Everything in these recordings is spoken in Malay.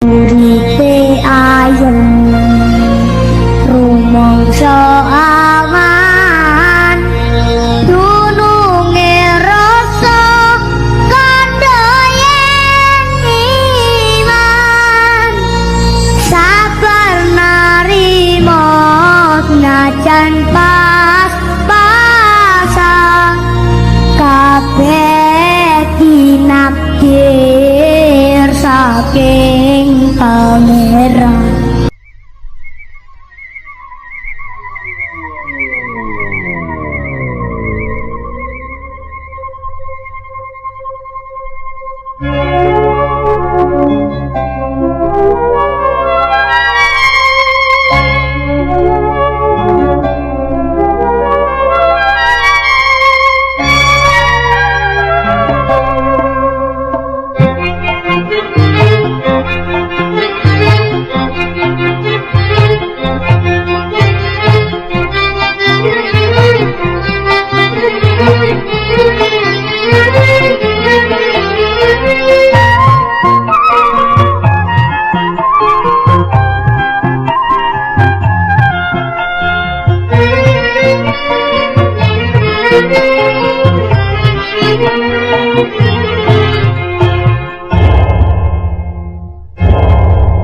Uripe ayem rumangsa aman dununge rasa kandayen iman sabar narima najan pas-pasan kabeh dinakdir saking pangeran.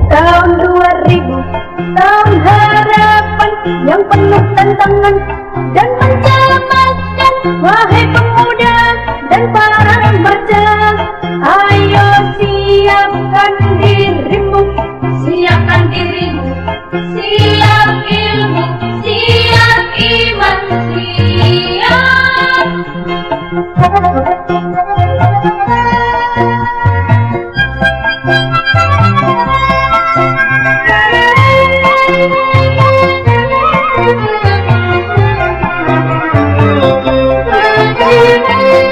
Tahun 2000, tahun harapan yang penuh tantangan dan mencemaskan. Wahai pemuda dan para remaja, ayo siapkan dirimu, siapkan dirimu, siap ilmu, siap iman, siap.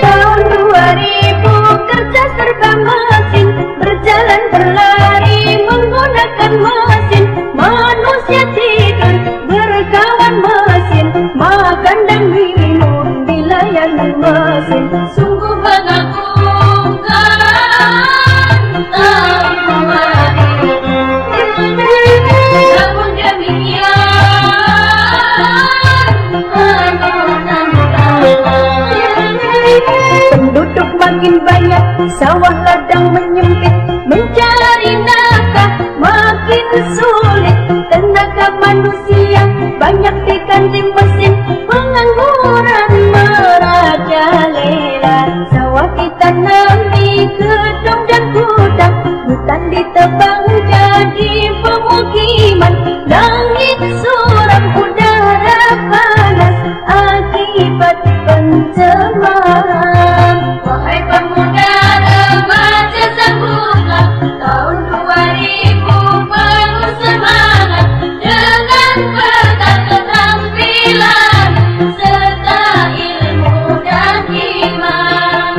Tahun 2000 kerja serba mesin, berjalan berlari menggunakan mesin. Manusia tidur berkawan mesin, makan dan minum dilayani mesin. Sungguh mengagumkan tahun 2000. Namun penduduk makin banyak, sawah ladang menyempit, mencari nafkah makin sulit. Tenaga manusia banyak diganti mesin, pengangguran merajalela. Sawah ditanami gedung dan gudang, hutan ditebang jadi pemukiman. Langit suram, udara panas akibat pencemaran. Wahai pemuda remaja, sambutlah tahun 2000 penuh semangat dengan bekal keterampilan serta ilmu dan iman.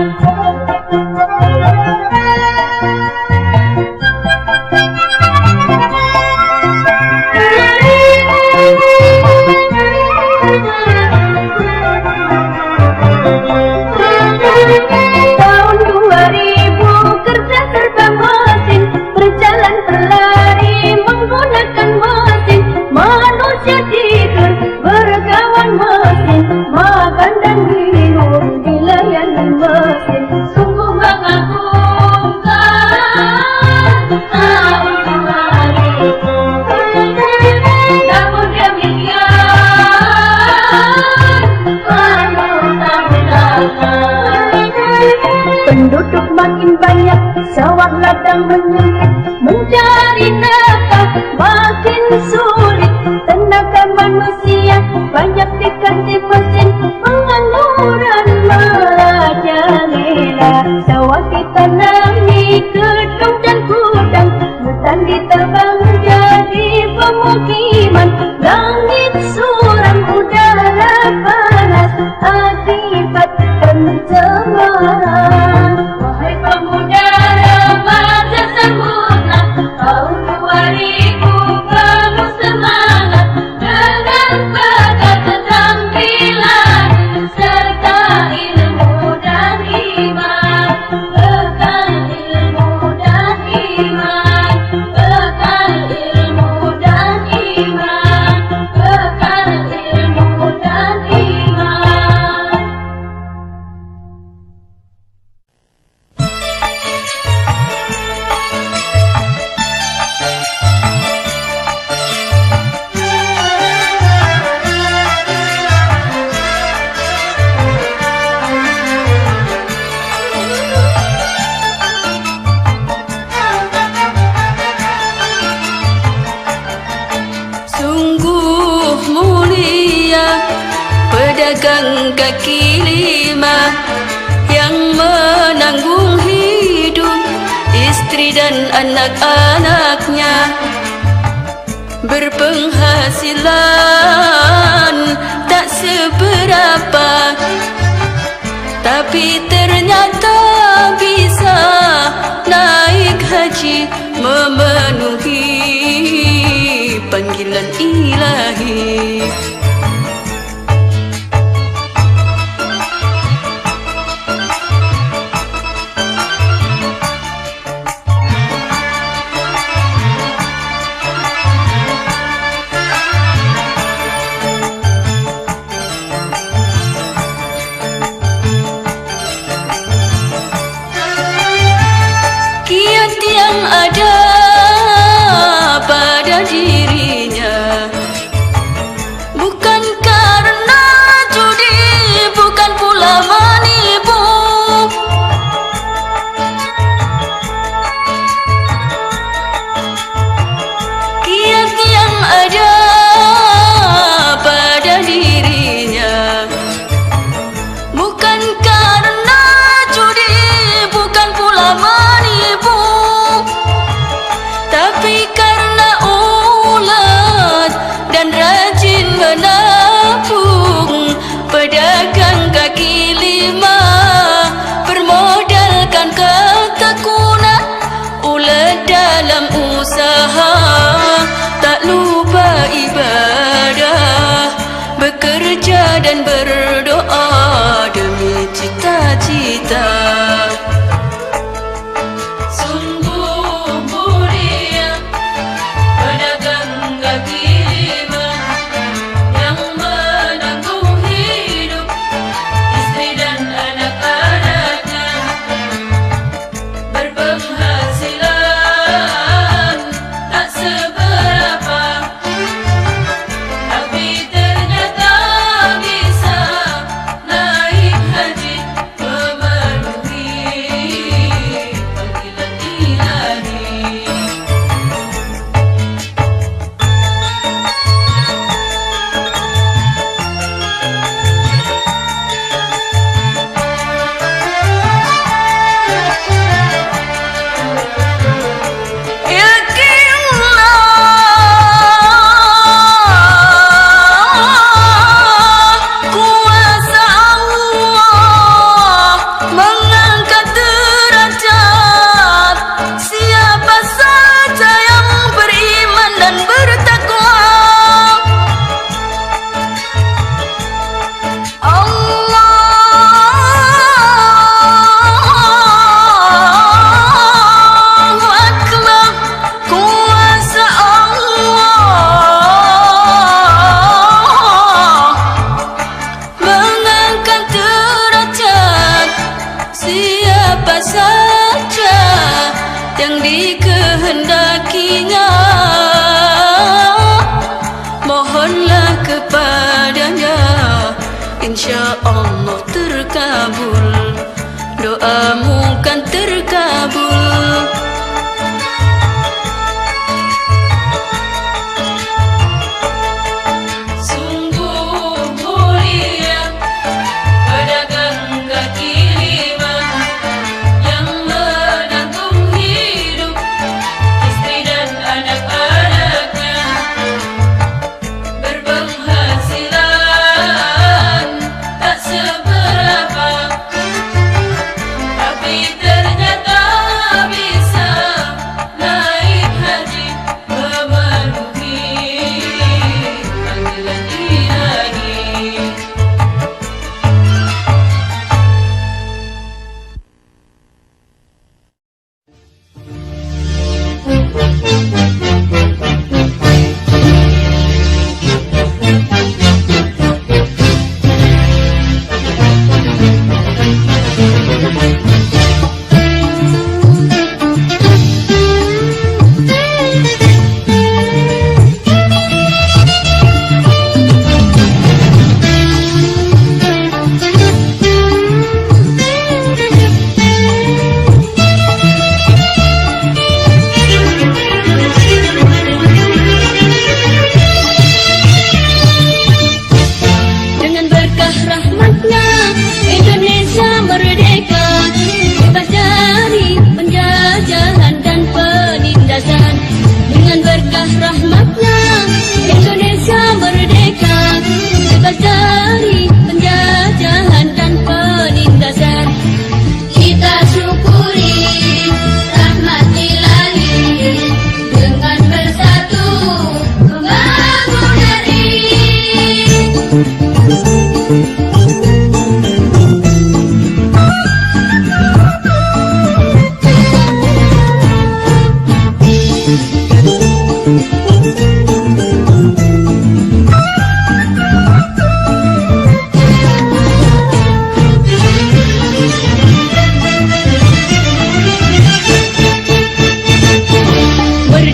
Tahun 2000 kerja serba mesin, berjalan berlari menggunakan mesin. Manusia tidur berkawan mesin, makan dan minum dilayani mesin. Sungguh mengagumkan tahun 2000. Namun demikian penduduk makin banyak, sawah ladang menyempit, mencari nafkah makin sulit. Tenaga manusia banyak diganti mesin, pengangguran merajalela. Sawah ditanami gedung dan gudang, hutan ditebang jadi pemukiman. Langit suram, udara panas akibat pencemaran. Wahai pemuda remaja, sambutlah tahun 2000 penuh semangat dengan bekal keterampilan serta ilmu dan iman. Bekal ilmu dan iman. pedagang kaki lima yang menanggung hidup istri dan anak-anaknya, berpenghasilan tak seberapa, tapi ternyata bisa naik haji, memenuhi panggilan ilahi. Kiat yang ada pada dirinya bukan karena judi, bukan pula menipu. Kiat yang ada pada dirinya bukan karena judi, bukan pula menipu, tapi karena ulet dan rajin menabung. Pedagang kaki lima bermodalkan ketekunan, ulet dalam usaha, tak lupa ibadah, bekerja dan berdoa demi cita-cita. Sungguh mulia pedagang kaki lima yang menanggung hidup istri dan anak-anaknya, berpenghasilan tak seberapa, tapi ternyata bisa naik haji, memenuhi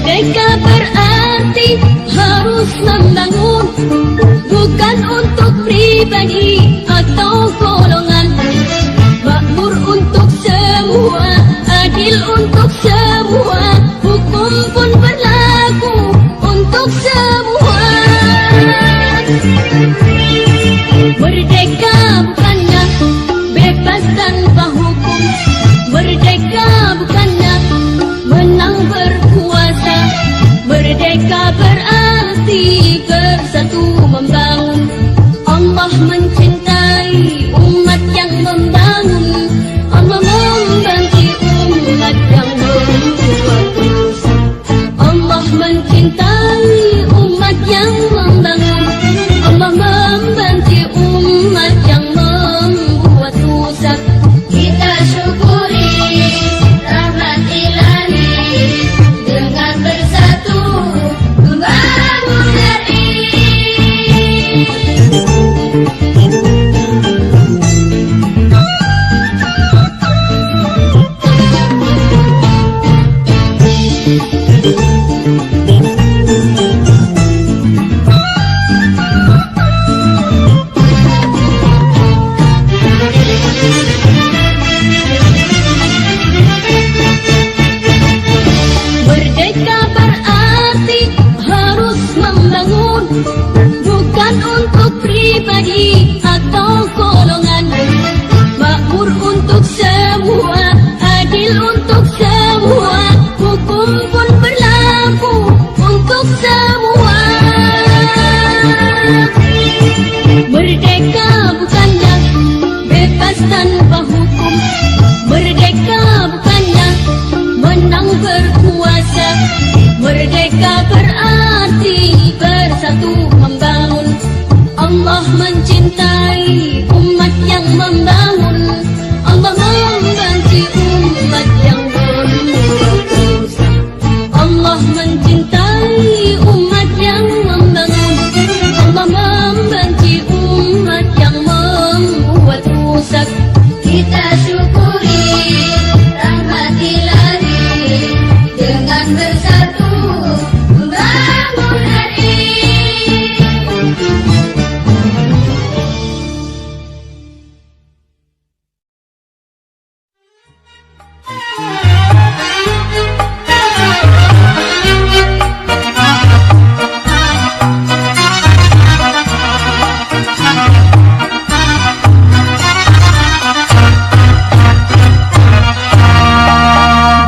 Merdeka berarti harus membangun, bukan untuk pribadi atau golongan. Makmur untuk semua, adil untuk semua, hukum pun berlaku untuk semua. Merdeka bukannya bebas tanpa hukum, merdeka bukannya menang berkuasa. Merdeka berarti bersatu membangun. Allah mencintai umat yang membangun, Allah membenci umat yang membuat dosa. Allah mencintai umat yang membangun, Allah membenci umat yang membuat dosa. Kita syukuri rahmat ilahi dengan bersatu membangun negeri. Merdeka berarti harus membangun, bukan untuk pribadi atau golongan. Makmur untuk semua, adil untuk semua, hukum pun berlaku untuk semua. Merdeka bukannya bebas tanpa hukum, merdeka bukannya menang berkuasa. Merdeka berarti bersatu membangun. Allah mencintai umat yang membangun, Allah membenci umat yang berbuat dosa. Allah mencintai umat yang membangun, Allah membenci umat yang membuat rusak. Kita syukuri rahmat ilahi dengan bersatu membangun negeri.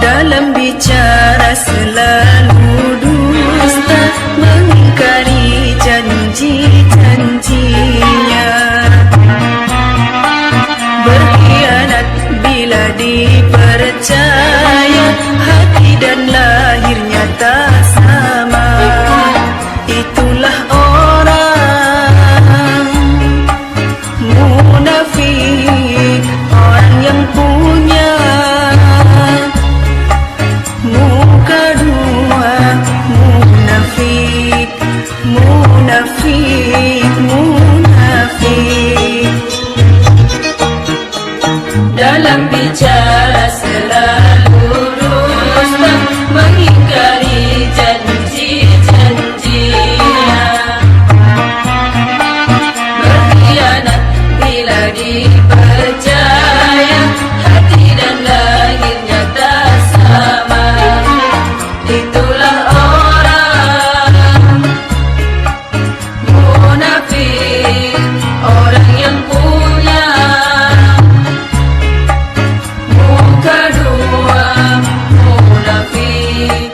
Dalam bicara selalu dusta, mengingkari janji-janjinya, berkhianat bila dipercaya, hati dan lahirnya tak sama. Itulah orang munafik, orang yang punya muka dua. Munafik, munafik, munafik. Dalam bicara selalu dusta, mengingkari janji-janjinya, berkhianat bila dipercaya, hati dan lahirnya tak sama. Itulah orang munafik, orang yang punya muka dua. Munafik,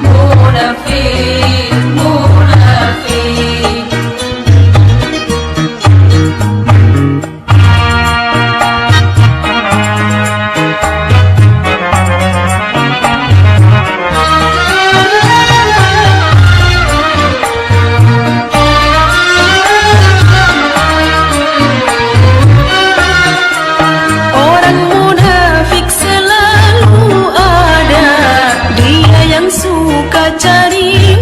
munafik, munafik. Orang munafik selalu ada, dia yang suka cari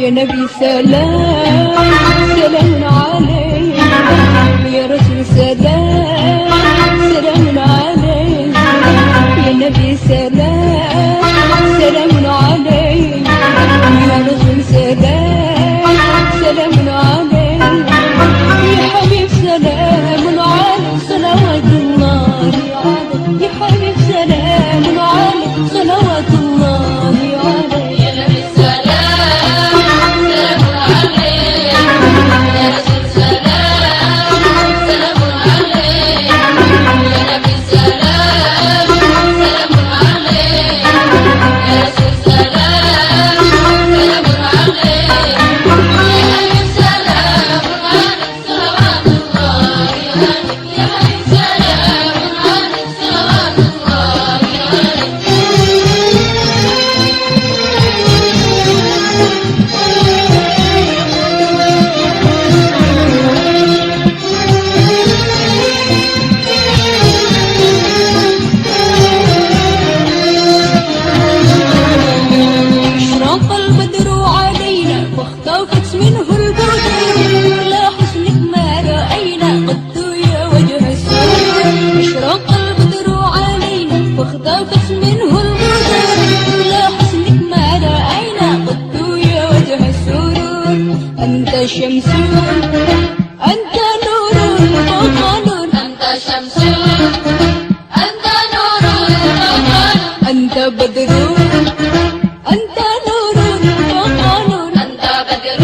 يا نبي سلام سلام عليك يا رسول سلام سلام عليك يا نبي سلام سلام عليك يا رسول سلام سلام عليك يا حبيب سلام عليك صلوات الله عليك يا حبيب سلام عليك صلوات الله عليك يا نبي سلام سلام عليك يا رسول سلام سلام عليك يا نبي سلام سلام عليك يا رسول سلام سلام عليك يا حبيب سلام عليك صلوات الله عليك يا حبيب سلام عليك صلوات الله عليك أشرق البدر علينا واختفت منه البدور لا حسنك ما رأينا قد يا وجه السرور أشرق البدر علينا واختفت منه البدور لا حسنك ما رأينا قد يا وجه السرور أنت شمس أنت نور فوق نور أنت شمس أنت نور وقمر أنت بدر أنت نور فوق نور أنت بدر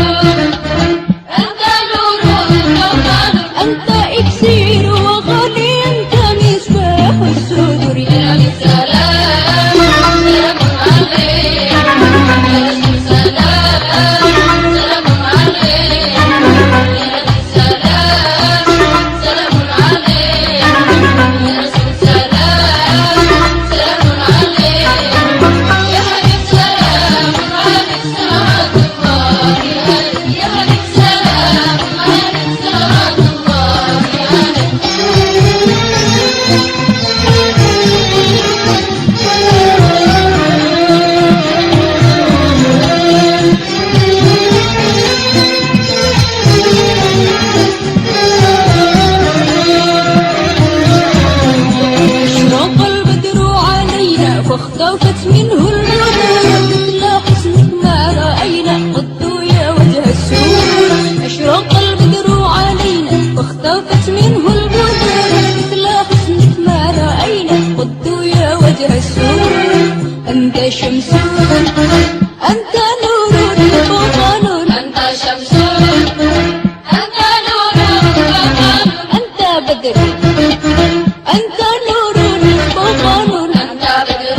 أنت نور وقمر أنت إكسير وغني أنت مصباح الصدور يا نبي سلام سلام عليك يا رسول سلام سلام عليك يا نبي سلام سلام عليك يا رسول سلام سلام عليك يا حبيب سلام عليك صلوات الله عليك يا حبيب سلام عليك صلوات الله عليك أشرق البدر علينا فاختفت منه البدور مثل حسنك ما رأينا قد يا وجه السرور أشرق البدر علينا فاختفت منه البدور مثل حسنك ما رأينا قد يا وجه السرور أنت شمس أنت نور فوق نور أنت شمس أنت نور وقمر أنت بدر أنت نور فوق نور أنت بدر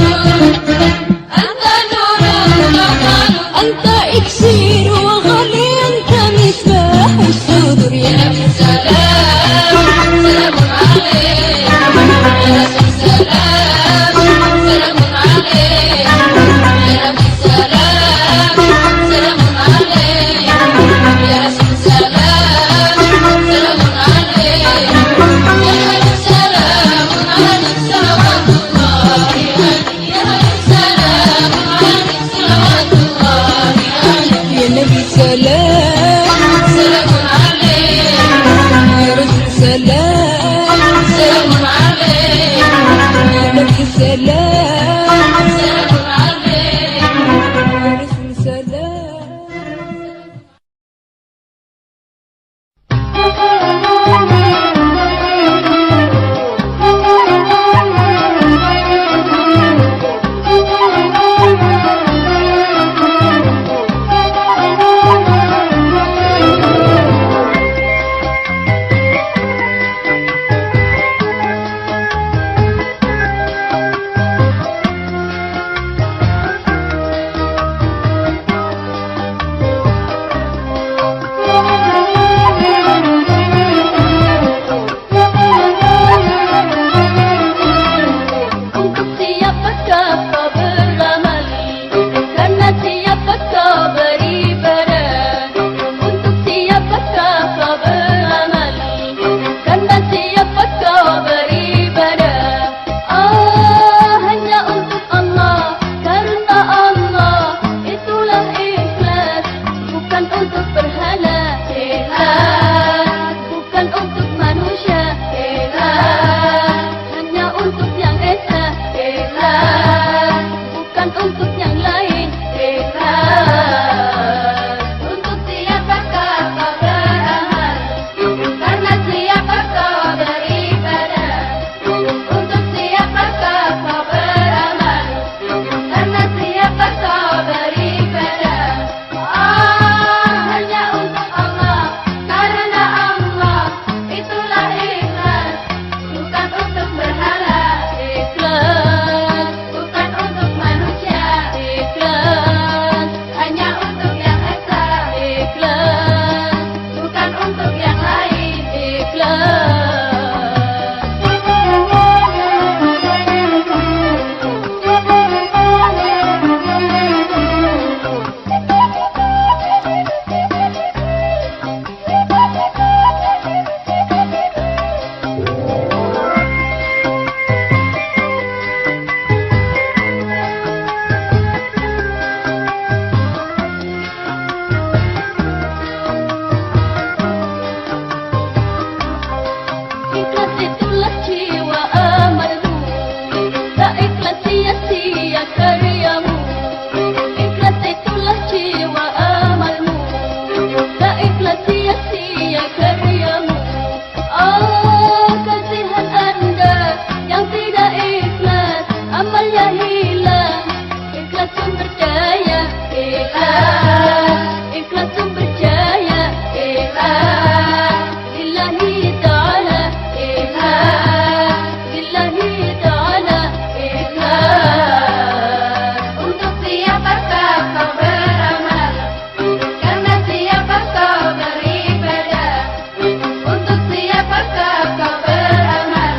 أنت نور وقمر أنت إكسير وغلي أنت مصباح الصدور يا يا نبي سلام سلام عليك يا رسول سلام سلام عليك يا نبي سلام سلام عليك يا رسول سلام سلام عليك يا حبيب سلام عليك صلوات الله عليك يا حبيب سلام عليك صلوات الله عليك يا نبي سلام سلام عليك يا رسول سلام سلام عليك يا نبي سلام سلام عليك يا رسول سلام Thank you. ikhlas, ikhlas dan percaya, ikhlas, lillahi ta'ala, ikhlas, lillahi ta'ala, ikhlas. Untuk siapakah kau beramal, karena siapa kau beribadah. Untuk siapakah kau beramal,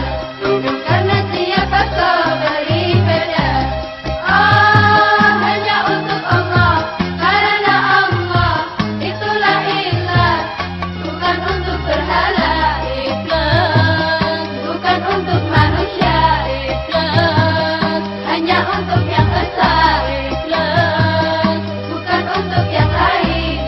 karena siapa kau beribadah. Oh, hanya untuk Allah, karena Allah itulah ikhlas. Bukan untuk berhala, ikhlas. Bukan untuk manusia, ikhlas. Hanya untuk yang esa, ikhlas. Bukan untuk yang lain,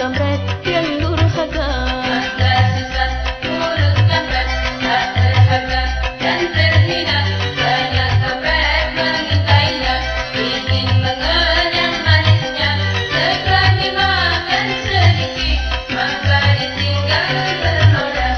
jamret yang durhaka. Masa siswa mulut kampret tak terharga dan terhina. Banyak kampret mengintainya, ingin mengenyam manisnya. Setelah dimakan sedikit, maka ditinggal bernoda.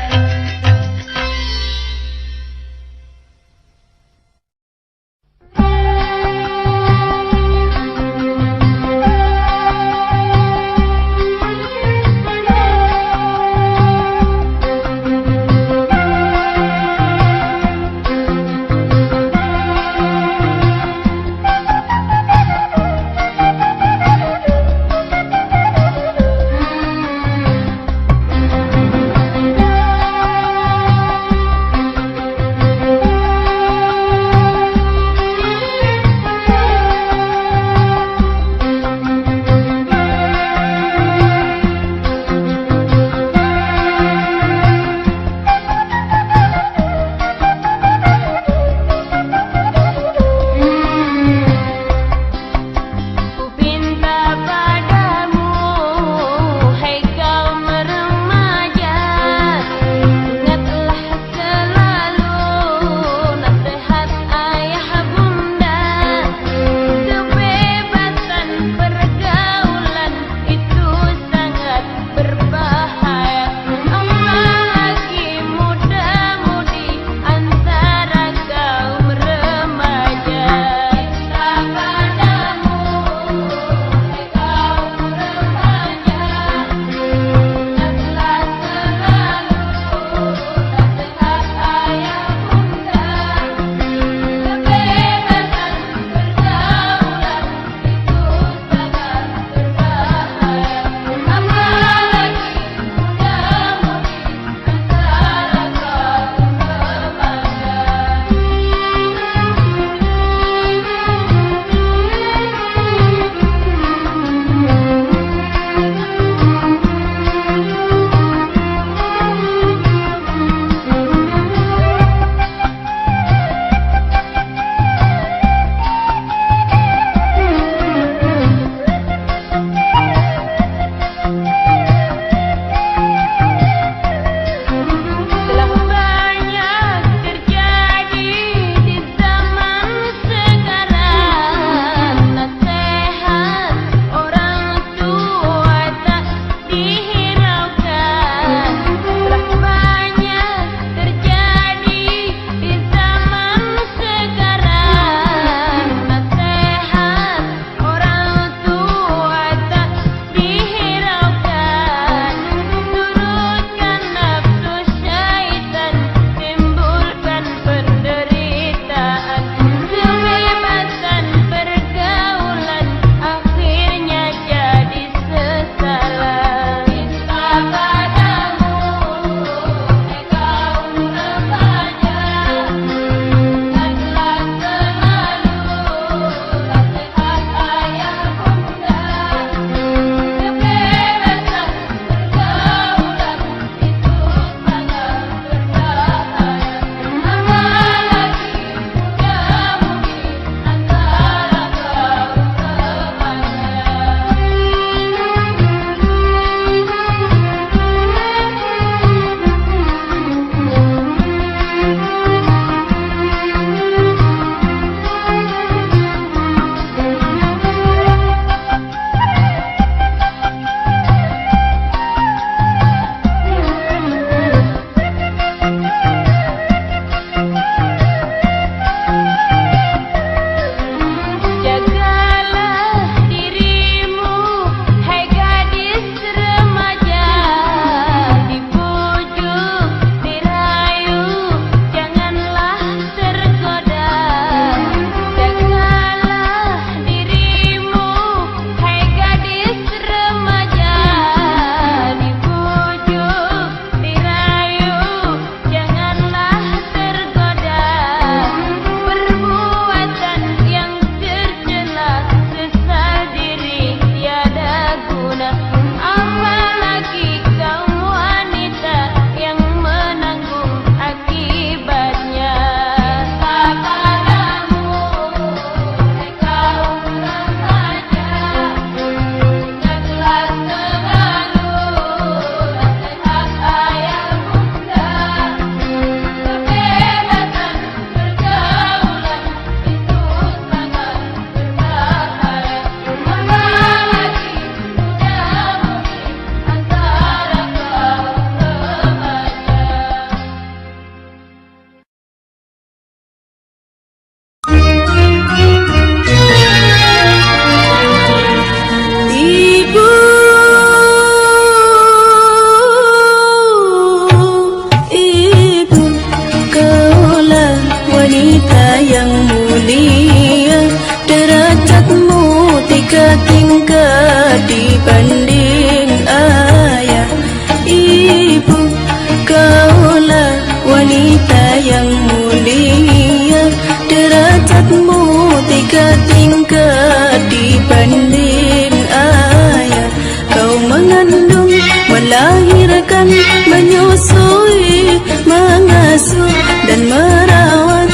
mengandung, melahirkan, menyusui, mengasuh dan merawat,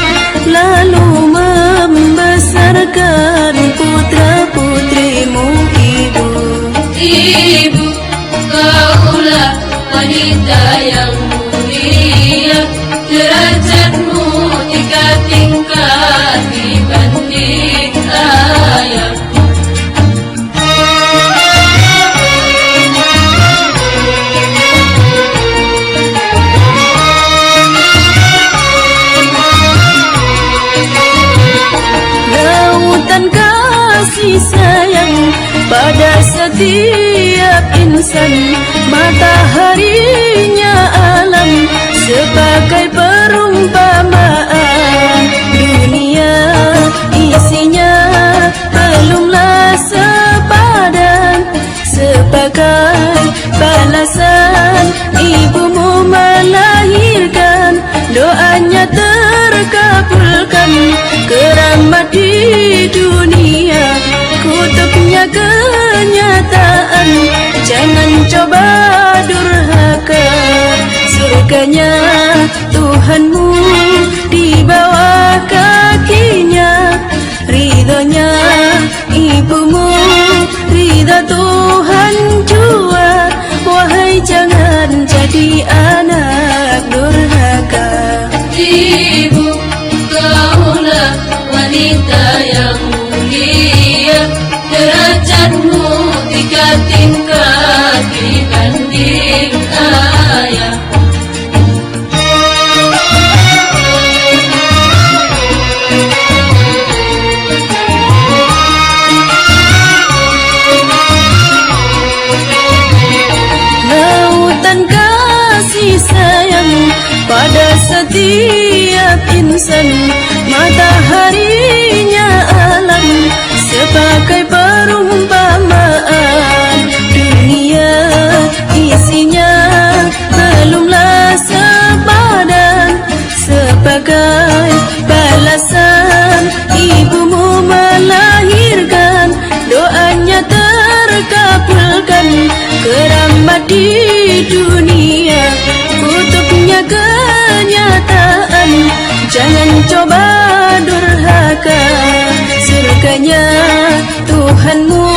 lalu membesarkan putra-putrimu ibu. Ibu, kaulah wanita yang mulia, derajatmu 3 tingkat dibanding ayah. Lautan kasih sayang pada setiap insan, mataharinya alam sebagai perumpamaan. Dunia isinya belumlah sepadan, sebagai balasan ibumu melahirkan, doanya terkabulkan. Keramat di dunia, kutubnya kenyataan. Jangan coba durhaka, surganya Tuhanmu di bawah kakinya. Ridhonya ibumu, ridha Tuhan jua. Wahai jangan jadi anak durhaka. Ibu, kaulah wanita yang mulia, derajatmu 3 tingkat dibanding ayah. Lautan kasih sayang pada setiap insan, mataharinya alam sebagai perumpamaan. Dunia isinya belumlah sepadan, sebagai balasan ibumu melahirkan, doanya terkabulkan. Keramat di dunia, kutubnya kenyataan. Jangan coba durhaka, surganya Tuhanmu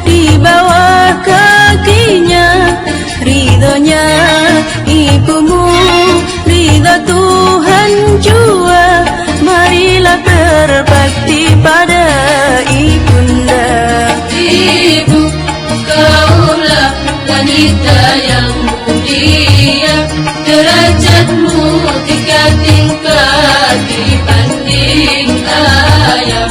di bawah kakinya. Ridhonya ibumu, ridha Tuhan jua. Marilah berbakti pada ibunda. Ibu, kaulah wanita yang mulia, derajatmu 3 tingkat dibanding ayah.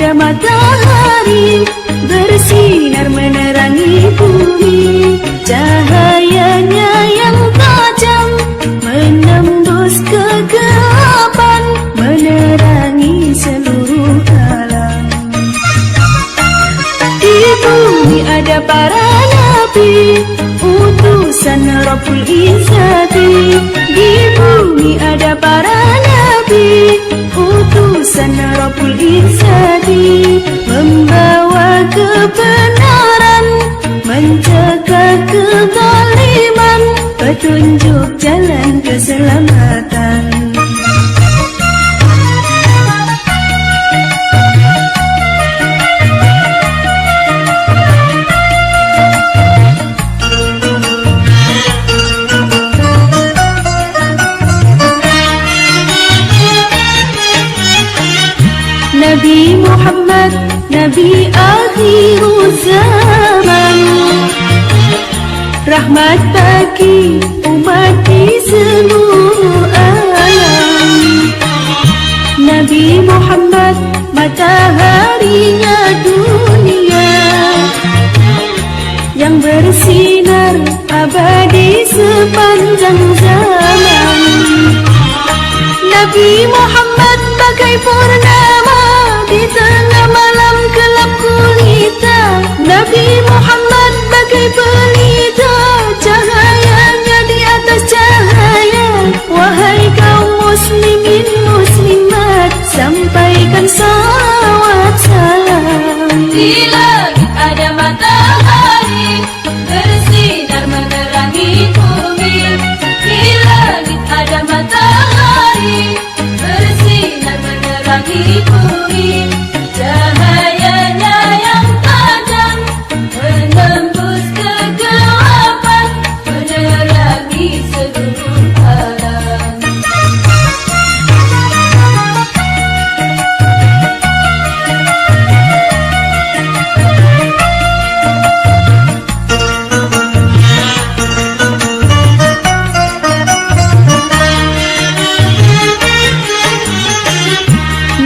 ada matahari bersinar menerangi bumi. Cahayanya yang tajam menembus kegelapan, menerangi seluruh alam. Di bumi ada para nabi, utusan Rabbul Izzati. Di bumi ada para nabi, utusan Rabbul Izzati, membawa kebenaran, mencegah kezaliman, petunjuk jalan keselamatan. Nabi Muhammad, Nabi akhir zaman, rahmat bagi umat di seluruh alam. Nabi Muhammad, mataharinya dunia, yang bersinar abadi sepanjang zaman. Nabi Muhammad bagai purnama di tengah malam gelap gulita. Nabi Muhammad bagai pelita, cahayanya di atas cahaya. Wahai kaum muslimin muslimat, sampaikan salawat salam. Di langit ada matahari bersinar menerangi bumi. Di langit ada matahari bersinar menerangi bumi. Cahayanya yang tajam menembus kegelapan, menerangi seluruh alam.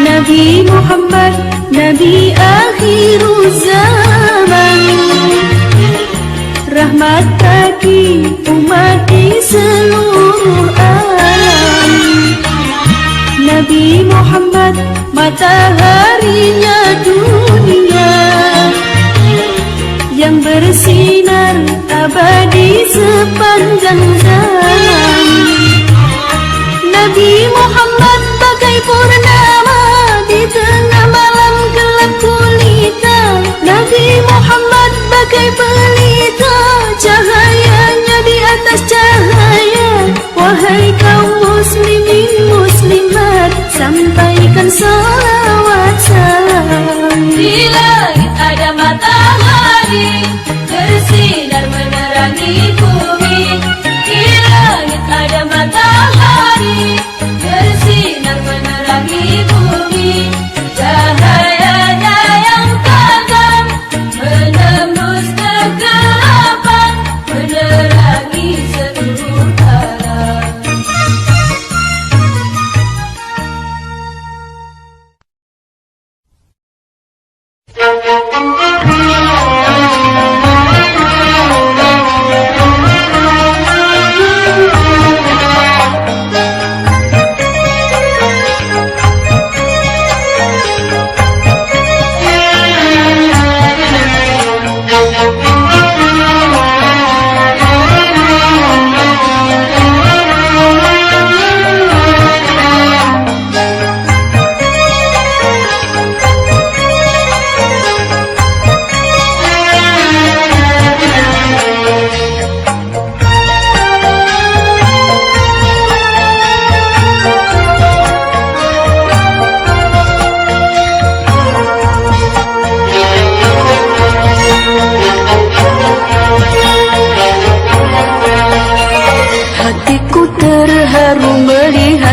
Nabi Muhammad, Nabi akhir zaman, rahmat bagi umat di seluruh alam. Nabi Muhammad, mataharinya dunia, yang bersinar abadi sepanjang zaman. Nabi Muhammad bagai purnama di tengah malam gelap gulita. Nabi Muhammad bagai pelita, cahayanya di atas cahaya. Wahai kaum muslimin muslimat, sampaikan salawat salam. Di langit ada matahari bersinar menerangi bumi. Di langit ada matahari bersinar menerangi bumi. Cahayanya yang tajam menembus kegelapan, menerangi seluruh alam.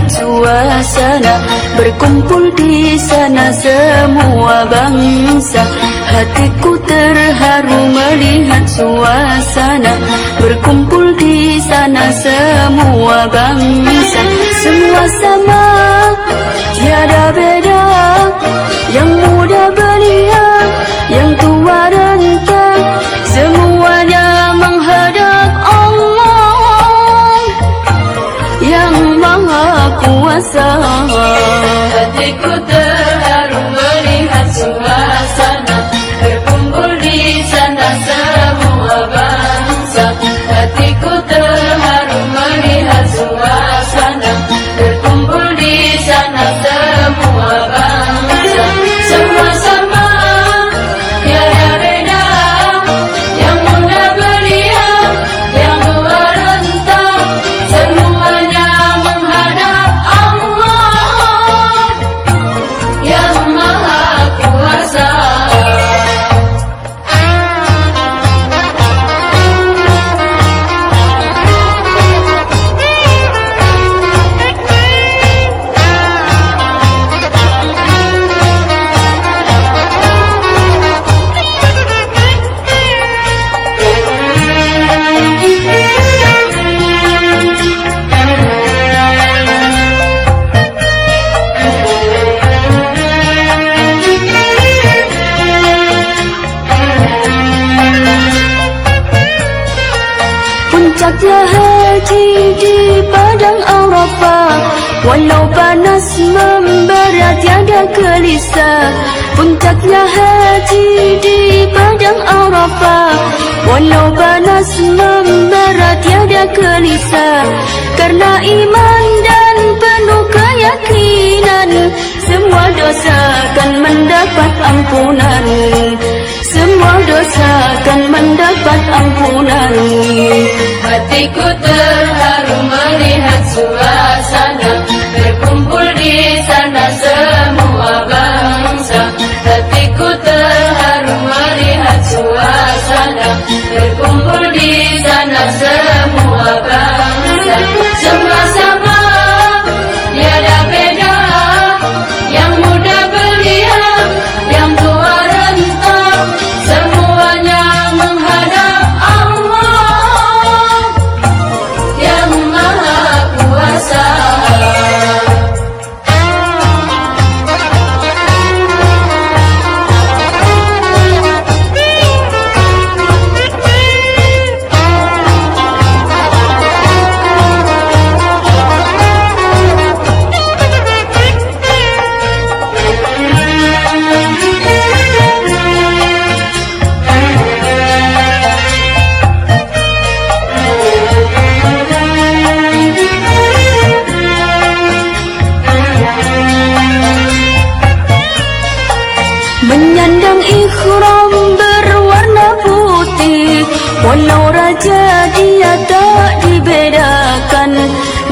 suasana, berkumpul di sana semua bangsa. Hatiku terharu melihat suasana, berkumpul di sana semua bangsa. Semua sama, tiada beda, yang muda puasa. Hatiku terharu melihat suasana berkumpul di sana semua bangsa. Hatiku terharu melihat suasana berkumpul di sana semua bangsa. Semua sama, tiada beda, yang muda belia, yang tua renta, semuanya menghadap Allah yang Maha Kuasa. Puncaknya haji di padang Arafah, walau panas membara tiada gelisah. Puncaknya haji di padang Arafah, walau panas membara tiada gelisah. Karena iman dan penuh keyakinan, semua dosa akan mendapat ampunan. Semua dosa akan mendapat ampunan. Hatiku terharu melihat suasana berkumpul di sana semua bangsa. Hatiku terharu melihat suasana berkumpul di sana semua bangsa. Semua sama, tiada beda, yang muda belia, yang tua renta, semuanya menghadap Allah yang Maha Kuasa. Menyandang ikhram berwarna putih, walau raja dia tak dibedakan.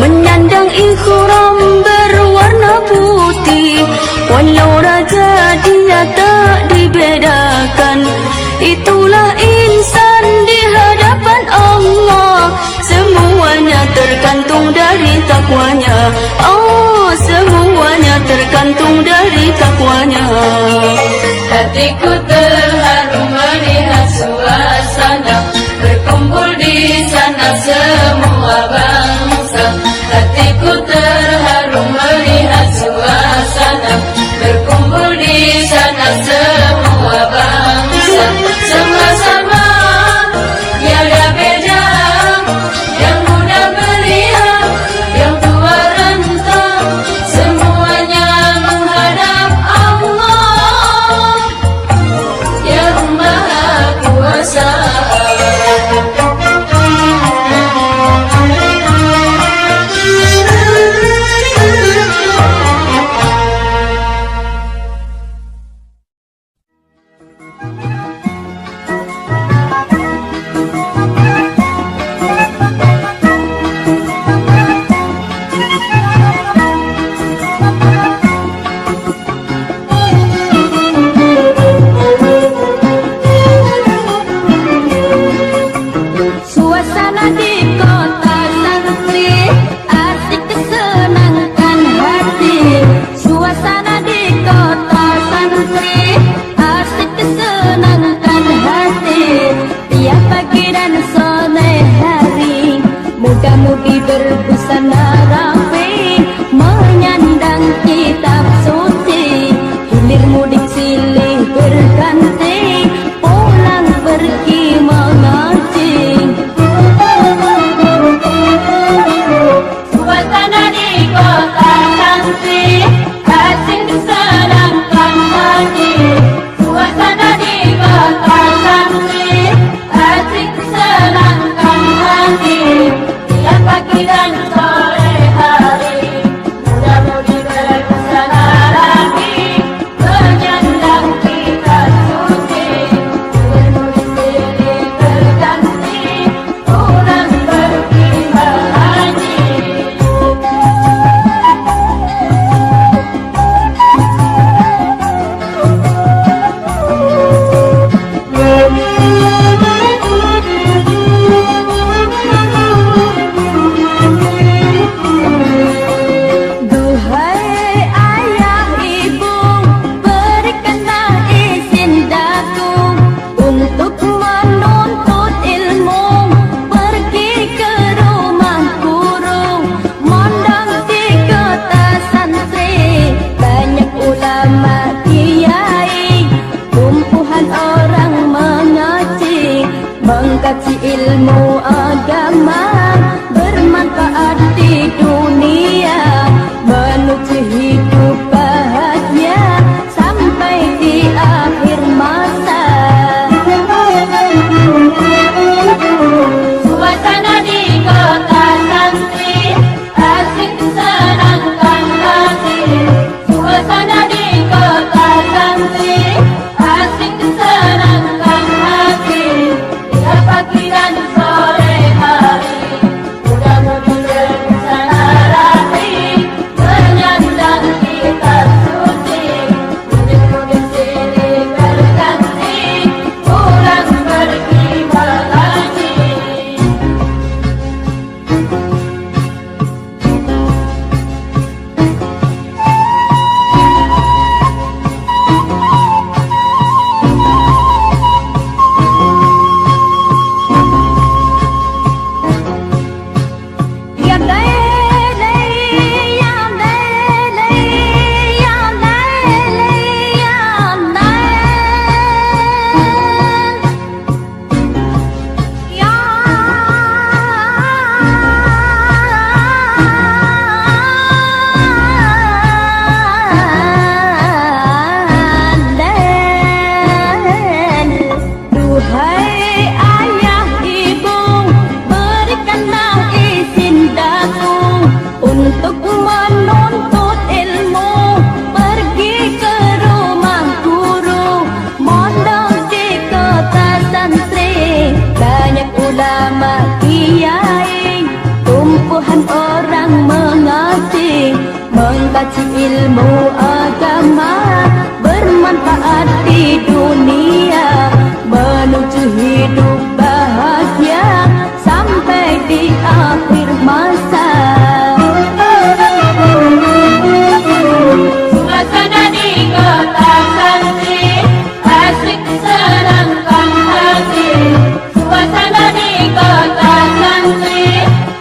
Menyandang ikhram berwarna putih, walau raja dia tak dibedakan. Itulah insan di hadapan Allah, semuanya tergantung dari takwanya. Oh, semuanya tergantung dari takwanya. Hatiku terharu melihat suasana berkumpul di sana semua bangsa. Hatiku terharu melihat suasana berkumpul di sana semua bangsa. Semua sama, tiada beda, yang muda belia, yang tua renta, semuanya menghadap mengkaji ilmu agama bermanfaat di dunia, menuju hidup bahagia sampai di akhir masa. Suasana di kota santri asik senangkan hati. Suasana di kota santri asik senangkan hati. Tiap pagi dan sore hari mudah-mudi berbusana rapi, menyandang kitab suci. Murid-murid silih berganti pulang pergi mengaji. Ya lele, ya lele, ya lele, ya lele, ya lele. Duhai ayah ibu, berikanlah izin daku untuk menuntut ilmu, pergi ke rumah guru, mondok di kota santri. Banyak ulama kiai, tumpuhan orang mengaji, mengkaji ilmu agama bermanfaat di dunia, menuju hidup bahagia sampai di akhir masa. Suasana di kota santri asik senangkan hati. Suasana di kota santri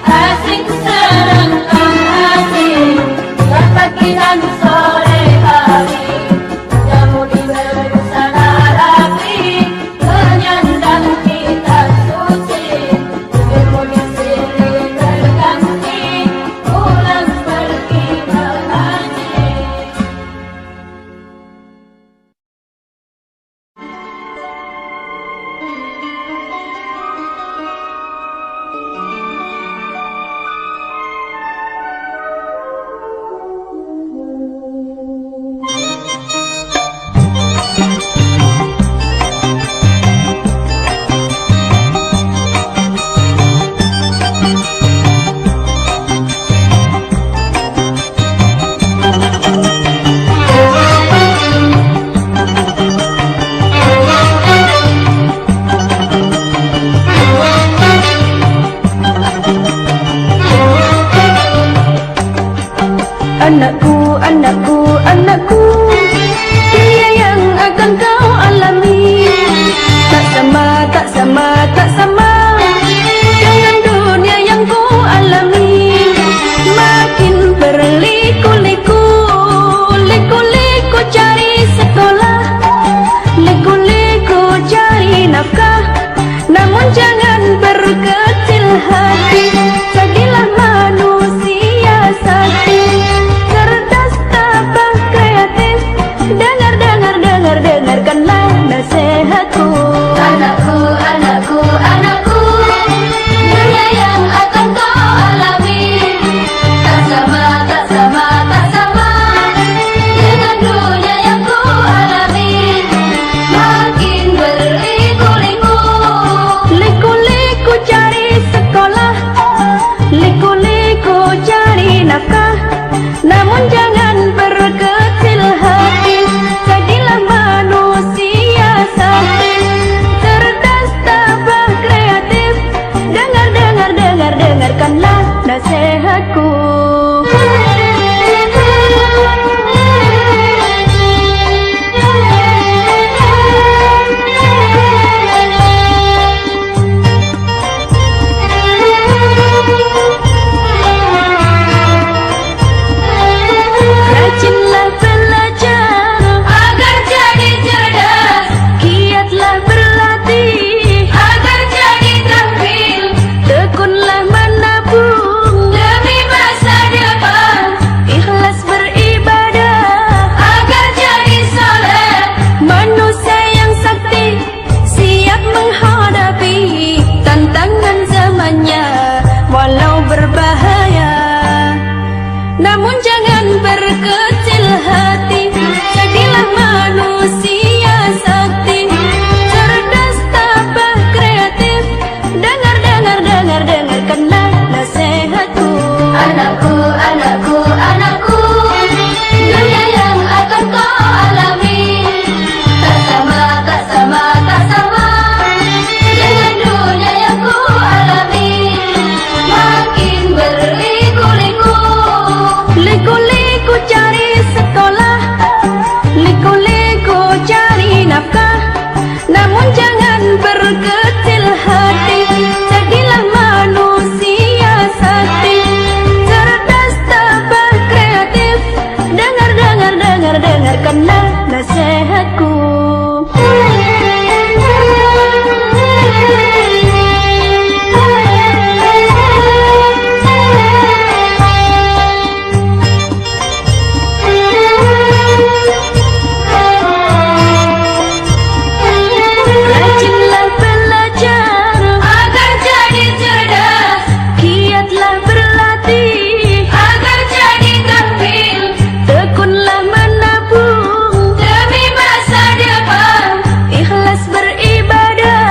asik senangkan hati. Tiap pagi dan sore hari mudah-mudi berbusana rapi, menyandang kitab suci. Murid-murid silih berganti pulang pergi mengaji. Anakku, anakku, anakku, dia yang akan kau alami. Tak sama, tak sama, tak sama dengan dunia yang ku alami. Makin berliku-liku, liku-liku cari sekolah, liku-liku cari nafkah. Namun jangan berkecil hati, jadilah manusia sakti, cerdas, tabah, kreatif. Dengar, dengar, dengar, dengarkanlah nasihatku. Anakku, anakku, anakku. dengarkanlah nasihatku. Rajinlah belajar agar jadi cerdas, giatlah berlatih agar jadi tampil, tekunlah menabung demi masa depan, ikhlas beribadah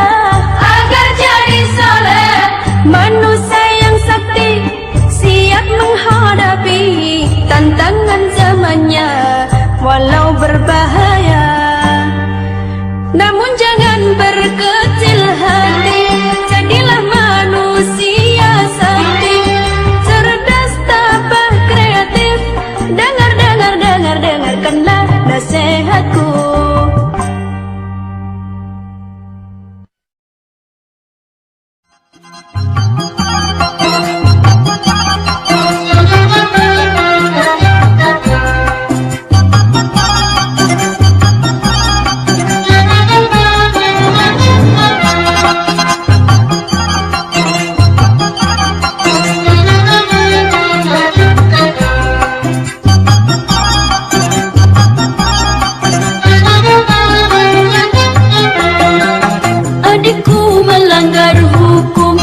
agar jadi soleh, manusia yang sakti siap menghadapi tantangan zamannya walau berbahaya. Namun jangan berkecil hati, jadilah manusia sakti, cerdas, tabah, kreatif. Dengarkanlah nasihatku. adikku melanggar hukum,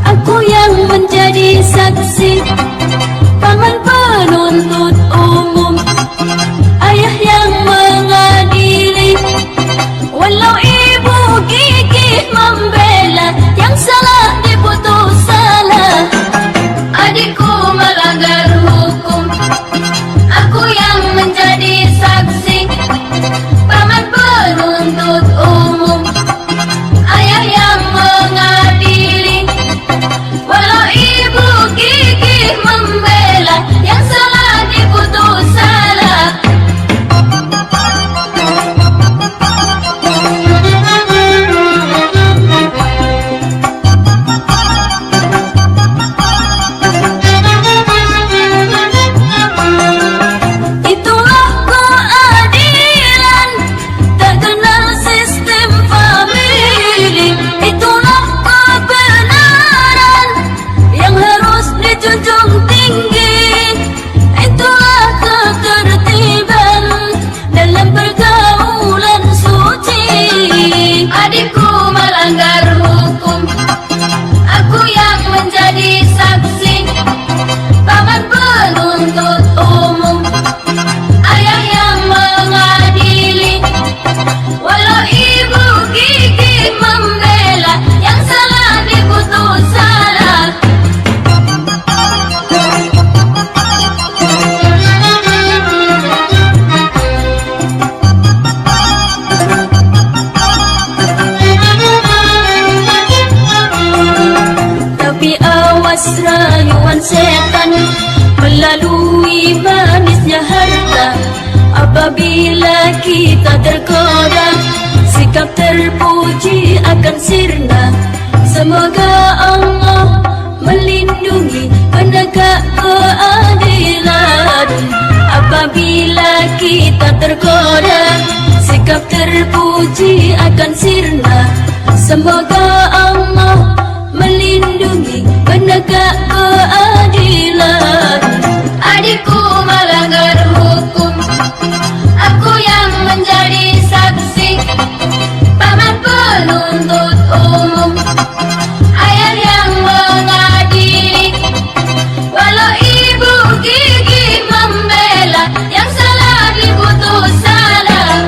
aku yang menjadi saksi, paman penuntut umum, ayah yang mengadili, walau ibu gigih membela, yang salah diputus salah. Adikku melanggar hukum, aku yang menjadi saksi, paman penuntut umum, ayah yang mengadili, walau ibu gigih membela, yang salah diputus salah. Itulah keadilan, tak kenal sistem famili. Itulah kebenaran yang harus dijunjung tinggi. Itulah ketertiban dalam pergaulan suci. Adikku melanggar hukum, aku yang menjadi saksi, paman penuntut umum, ayah yang mengadili, walau ibu gigih membela, yang salah diputus salah. Tapi awas rayuan setan melalui manisnya harta. Apabila kita tergoda, sikap terpuji akan sirna. Semoga Allah melindungi penegak keadilan. Apabila kita tergoda, sikap terpuji akan sirna. Semoga Allah melindungi penegak keadilan. Adikku melanggar hukum, aku yang menjadi saksi, paman penuntut umum, ayah yang mengadili, walau ibu gigih membela, yang salah diputus salah.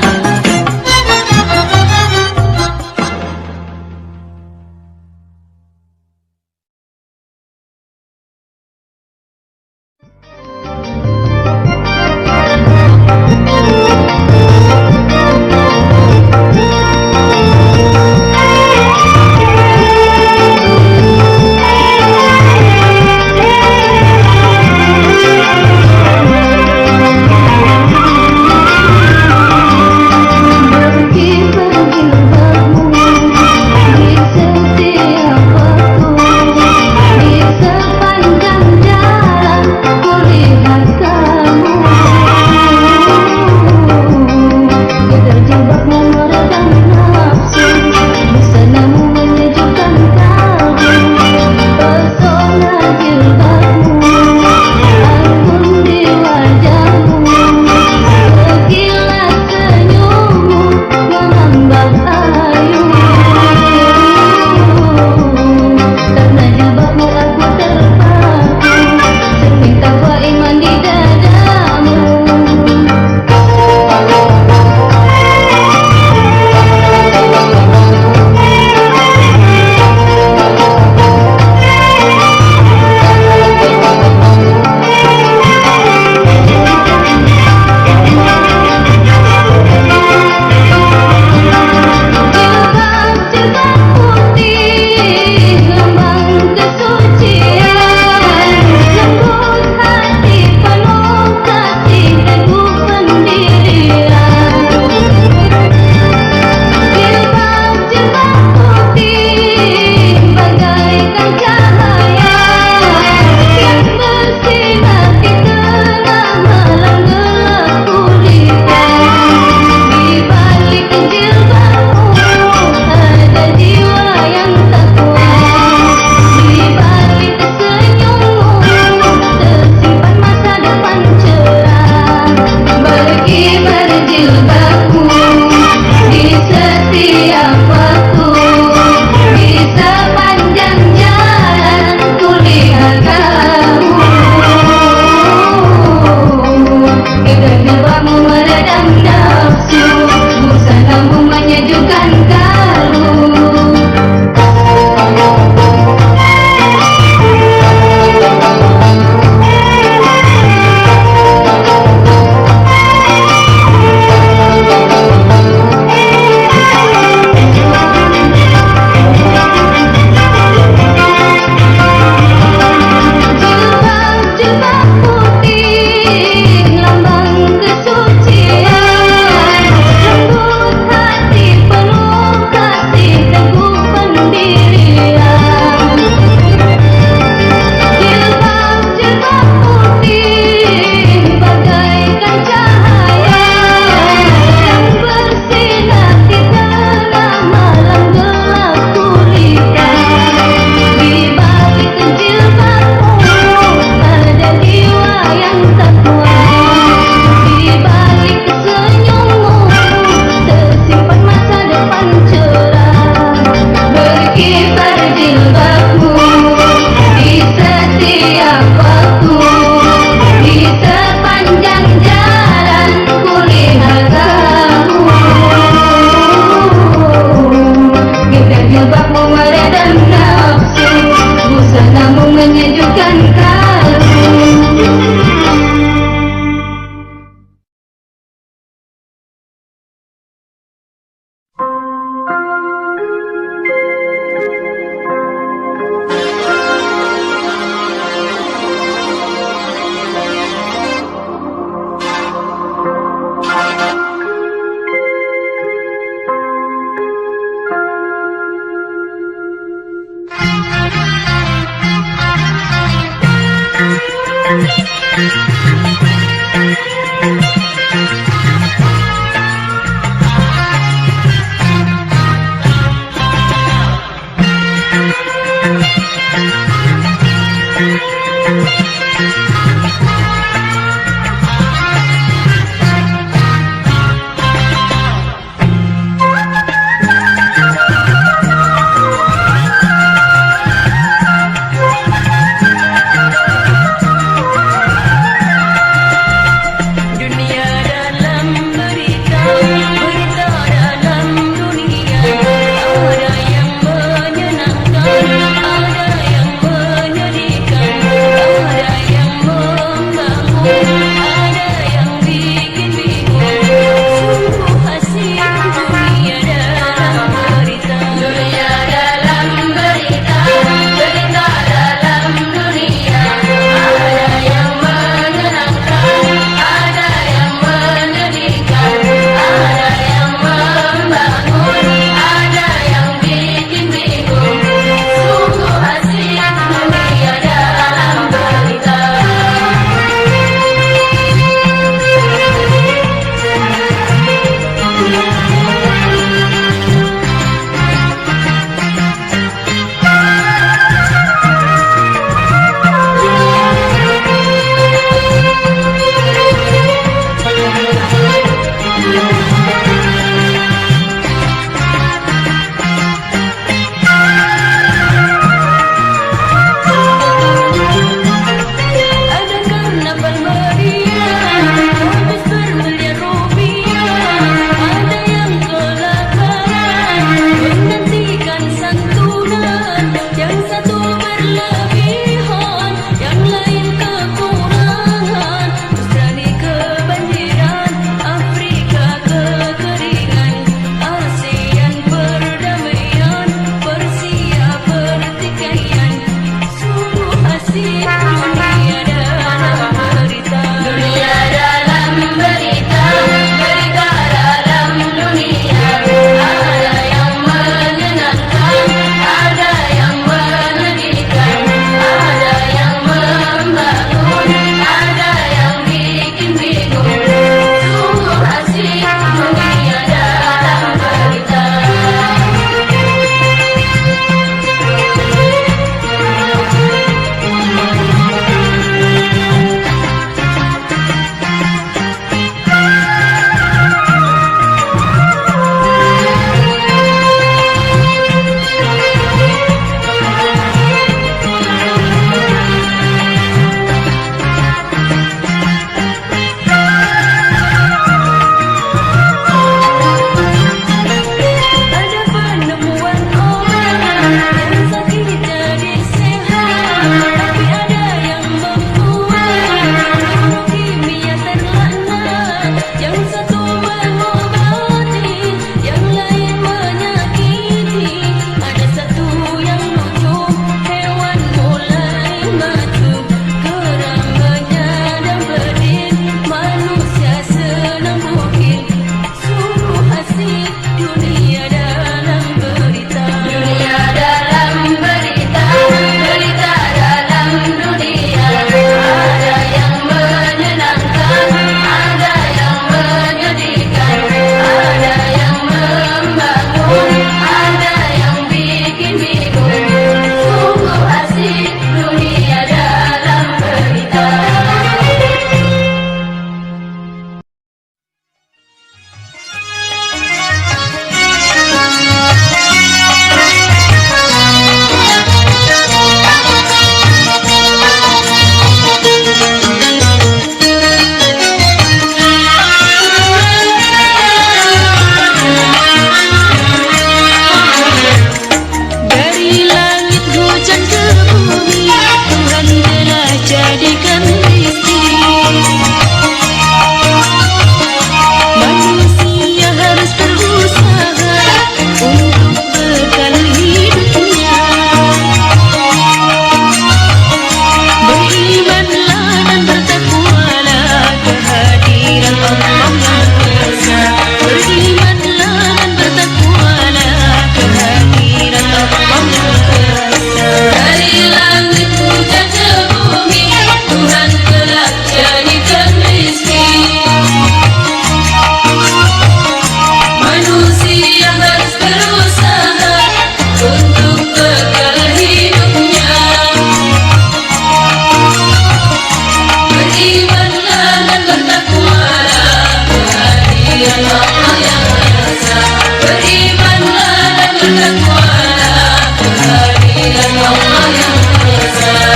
Allah yang Esa. Berimanlah dan bertakwalah kehadiran Allah yang Esa.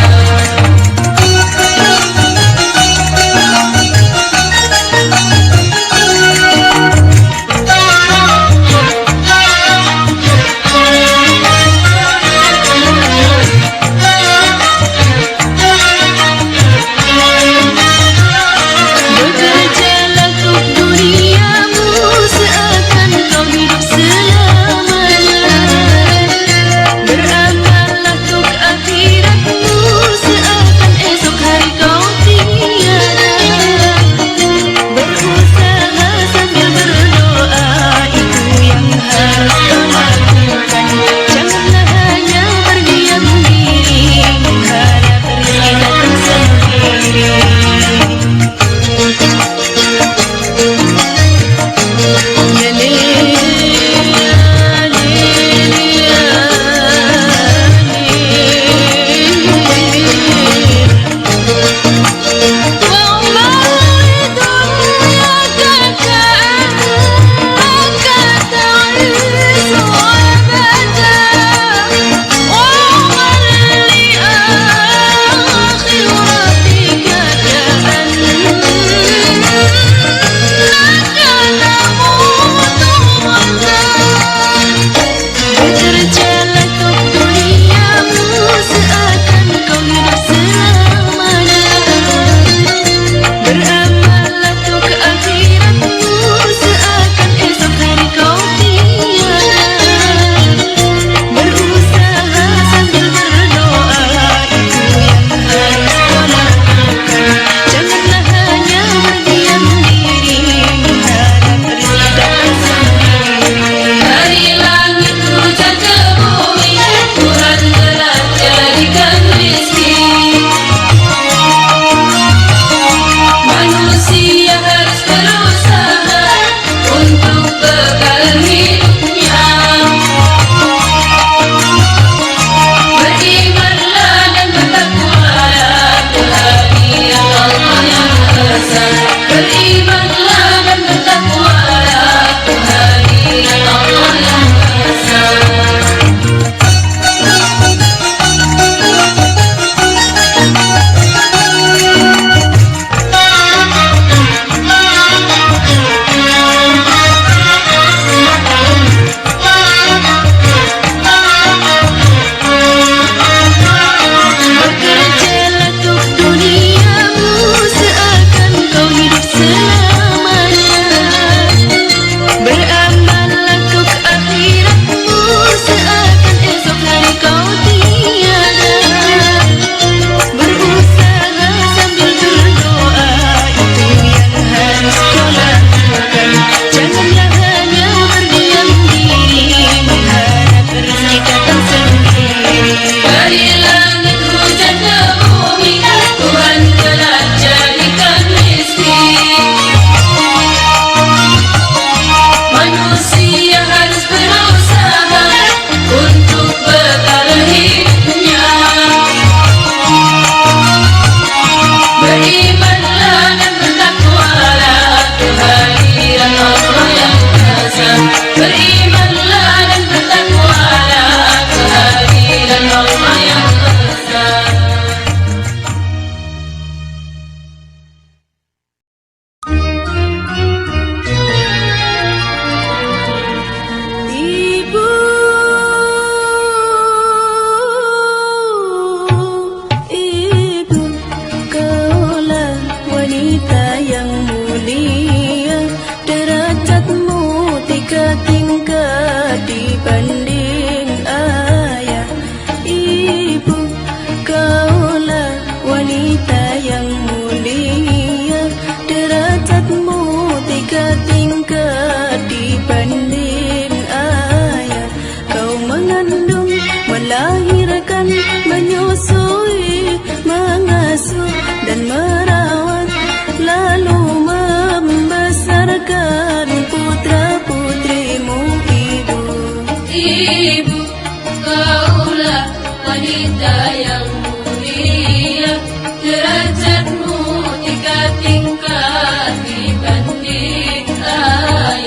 derajatmu 3 tingkat dibanding ayah.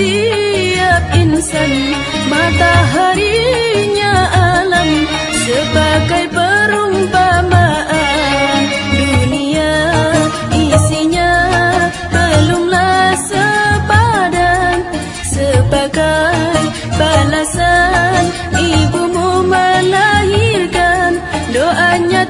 setiap insan, mataharinya alam sebagai perumpamaan. Dunia isinya belumlah sepadan, sebagai balasan ibumu melahirkan, doanya